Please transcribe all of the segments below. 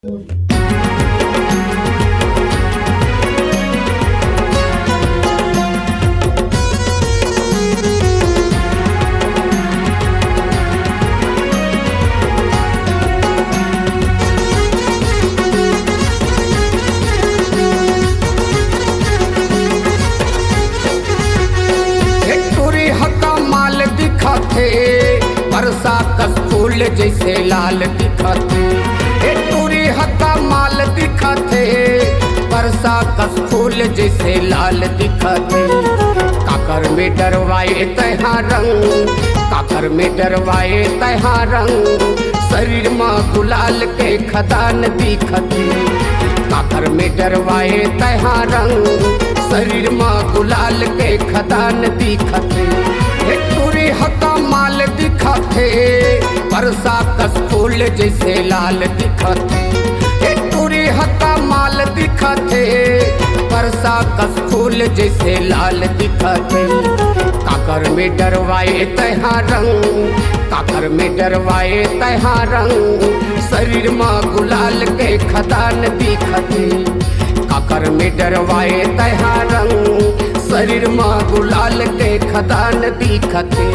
परसा कस फूल जैसे लाल दिखते, टूरी हका माल दिखते, परसा कस फूल जैसे लाल दिखते। काकर में डरवाए तहा रंग, काकर में डरवाए तहा रंग, शरीर में गुलाल के खदान दिखते। काकर में डरवाए तहा रंग, शरीर में गुलाल के खदान दिखते। टूरी हका माल दिखते, परसा कस फूल जैसे लाल दिखते। टूरी हका माल दिखते, परसा कस फूल जैसे लाल दिखते। काकर में डरवाए तहा रंग, काकर में डरवाए तहा रंग, शरीर में गुलाल के खदान दिखते। काकर में डरवाए तहा रंग, शरीर में गुलाल के खदान दिखते।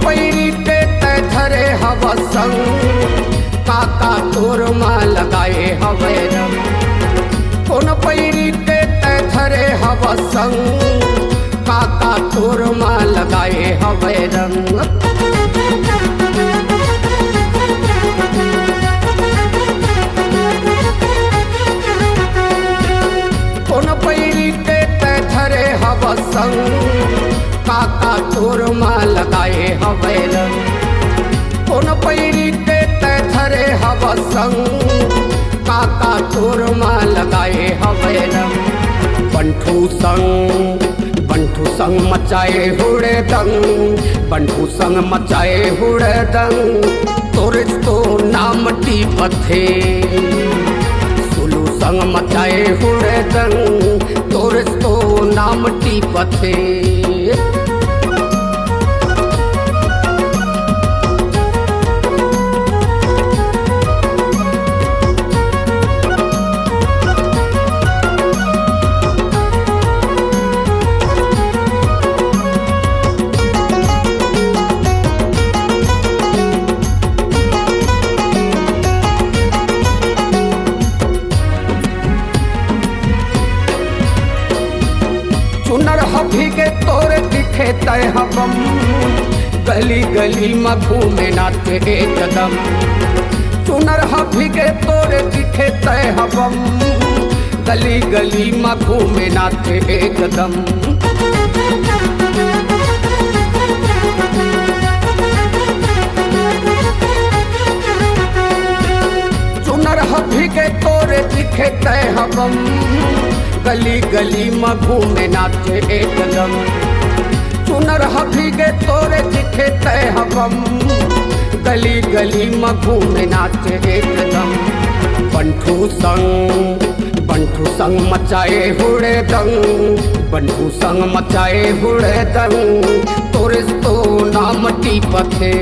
पैरी के धरे हवा संग, काका तोर माँ लगाए हवे रंग। कौन पैरी के धरे हवा संग, काका तोर माँ लगाए हवे रंग। कौन पैरी के धरे हवा संग, काका तोर माँ लगाए हवे रंग। कौन पैरी के धरे हवा संग, काका तोर माँ लगाए हवे रंग। बंठू संग मचाए हुड़े दंग, बंठू संग मचाए हुड़े दंग, तोरे तो नाम टीपथे। सुलू संग मचाए हुड़े दंग, तोरे तो नाम टीपथे। चुनर भीगे तोरे दिखे तय हवम, गली गली में घूमे नाचे एकदम। चुनर भीगे तोरे दिखे तय हवम, गली गली में घूमे नाचे एकदम। चुनर भीगे तोरे दिखे तय हवम, गली गली में घूमे नाचे एकदम। चुनर भीगे तोरे दिखे तय हवम, गली गली में घूमे नाचे एकदम। बंठू संग मचाए हुड़े दंग, बंठू संग मचाए हुड़े दंग, तोरे तो नाम टीपथे।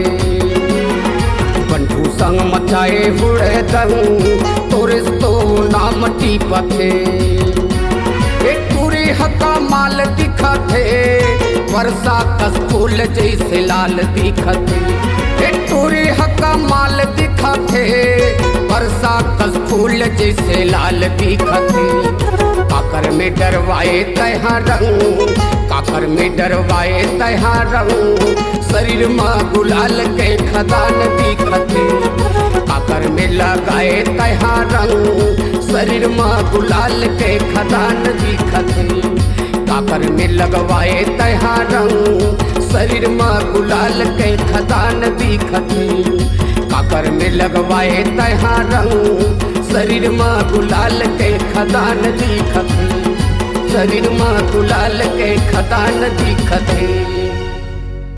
बंठू संग मचाए हुड़े दंग, तोरे तो नाम टीपथे। टूरी हका माल दिखते, वर्षा कस फूल जैसे लाल दिखते। टूरी हका माल दिखते, वर्षा कस फूल जैसे लाल दिखते। काकर में डरवाए तहा रंग, काकर में डरवाए तहा रंग, शरीर में गुलाल के खदान दिखते। काकर में लगाए तहा रंग, शरीर में गुलाल के खदान दिखते। काकर में लगवाए तहा रंग, शरीर में गुलाल के खदान दिखते। काकर में लगवाए तहा रंग, शरीर में गुलाल के खदान दिखत, शरीर में गुलाल के खदान दिखत।